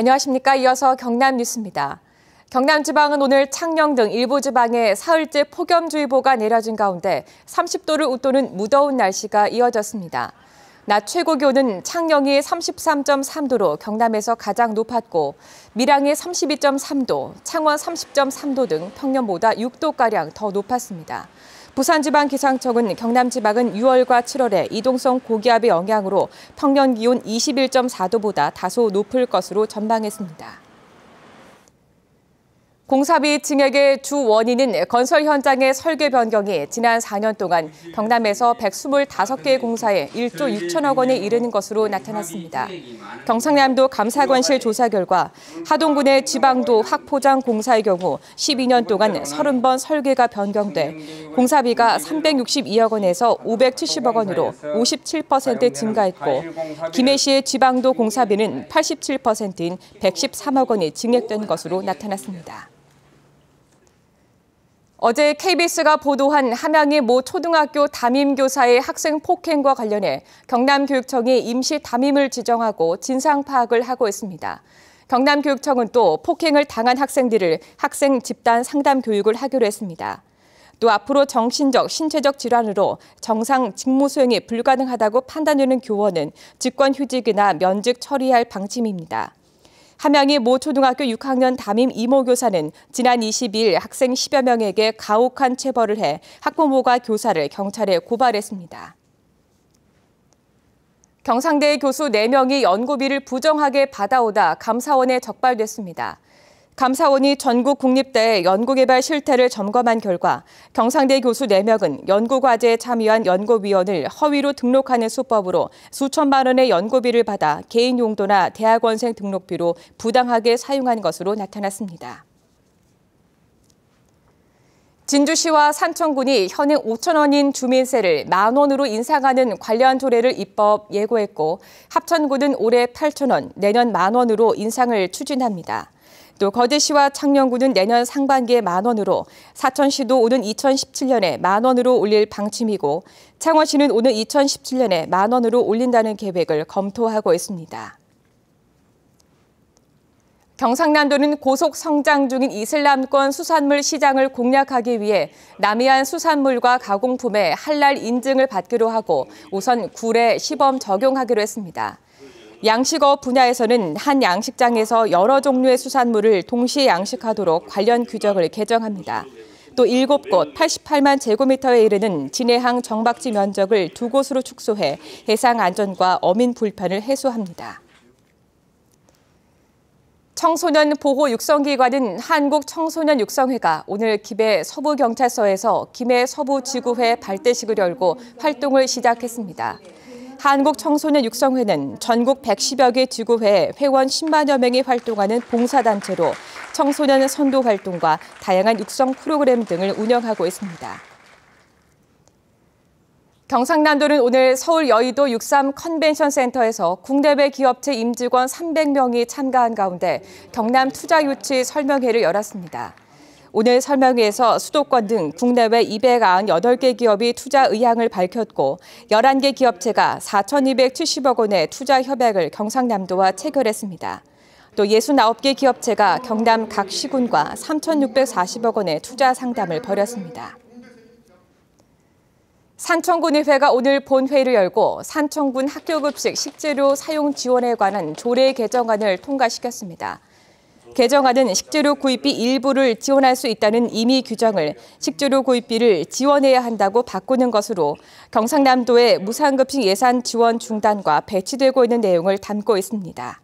안녕하십니까. 이어서 경남 뉴스입니다. 경남지방은 오늘 창녕 등 일부 지방에 사흘째 폭염주의보가 내려진 가운데 30도를 웃도는 무더운 날씨가 이어졌습니다. 낮 최고 기온은 창녕이 33.3도로 경남에서 가장 높았고 밀양이 32.3도, 창원 30.3도 등 평년보다 6도가량 더 높았습니다. 부산지방기상청은 경남 지방은 6월과 7월에 이동성 고기압의 영향으로 평년 기온 21.4도보다 다소 높을 것으로 전망했습니다. 공사비 증액의 주 원인은 건설 현장의 설계 변경이 지난 4년 동안 경남에서 125개의 공사에 1조 6천억 원에 이르는 것으로 나타났습니다. 경상남도 감사관실 조사 결과 하동군의 지방도 확포장 공사의 경우 12년 동안 30번 설계가 변경돼 공사비가 362억 원에서 570억 원으로 57% 증가했고 김해시의 지방도 공사비는 87%인 113억 원이 증액된 것으로 나타났습니다. 어제 KBS가 보도한 함양의 모 초등학교 담임교사의 학생 폭행과 관련해 경남교육청이 임시 담임을 지정하고 진상 파악을 하고 있습니다. 경남교육청은 또 폭행을 당한 학생들을 학생 집단 상담 교육을 하기로 했습니다. 또 앞으로 정신적, 신체적 질환으로 정상 직무 수행이 불가능하다고 판단되는 교원은 직권휴직이나 면직 처리할 방침입니다. 함양의 모 초등학교 6학년 담임 이모교사는 지난 22일 학생 10여 명에게 가혹한 체벌을 해 학부모가 교사를 경찰에 고발했습니다. 경상대 교수 4명이 연구비를 부정하게 받아오다 감사원에 적발됐습니다. 감사원이 전국 국립대의 연구개발 실태를 점검한 결과 경상대 교수 4명은 연구과제에 참여한 연구위원을 허위로 등록하는 수법으로 수천만 원의 연구비를 받아 개인 용도나 대학원생 등록비로 부당하게 사용한 것으로 나타났습니다. 진주시와 산청군이 현행 5천 원인 주민세를 10,000원으로 인상하는 관련 조례를 입법 예고했고 합천군은 올해 8천 원, 내년 10,000원으로 인상을 추진합니다. 또 거제시와 창녕군은 내년 상반기에 10,000원으로, 사천시도 오는 2017년에 10,000원으로 올릴 방침이고 창원시는 오는 2017년에 10,000원으로 올린다는 계획을 검토하고 있습니다. 경상남도는 고속 성장 중인 이슬람권 수산물 시장을 공략하기 위해 남이안 수산물과 가공품에 할랄 인증을 받기로 하고 우선 굴에 시범 적용하기로 했습니다. 양식업 분야에서는 한 양식장에서 여러 종류의 수산물을 동시에 양식하도록 관련 규정을 개정합니다. 또 7곳 88만 제곱미터에 이르는 진해항 정박지 면적을 2곳으로 축소해 해상 안전과 어민 불편을 해소합니다. 청소년 보호 육성기관인 한국청소년육성회가 오늘 김해 서부경찰서에서 김해 서부지구회 발대식을 열고 활동을 시작했습니다. 한국청소년육성회는 전국 110여 개 지구회 회원 10만여 명이 활동하는 봉사단체로 청소년 선도 활동과 다양한 육성 프로그램 등을 운영하고 있습니다. 경상남도는 오늘 서울 여의도 63 컨벤션센터에서 국내외 기업체 임직원 300명이 참가한 가운데 경남 투자유치 설명회를 열었습니다. 오늘 설명회에서 수도권 등 국내외 298개 기업이 투자 의향을 밝혔고 11개 기업체가 4,270억 원의 투자 협약을 경상남도와 체결했습니다. 또 69개 기업체가 경남 각 시군과 3,640억 원의 투자 상담을 벌였습니다. 산청군의회가 오늘 본회의를 열고 산청군 학교급식 식재료 사용 지원에 관한 조례 개정안을 통과시켰습니다. 개정안은 식재료 구입비 일부를 지원할 수 있다는 임의 규정을 식재료 구입비를 지원해야 한다고 바꾸는 것으로 경상남도의 무상급식 예산 지원 중단과 배치되고 있는 내용을 담고 있습니다.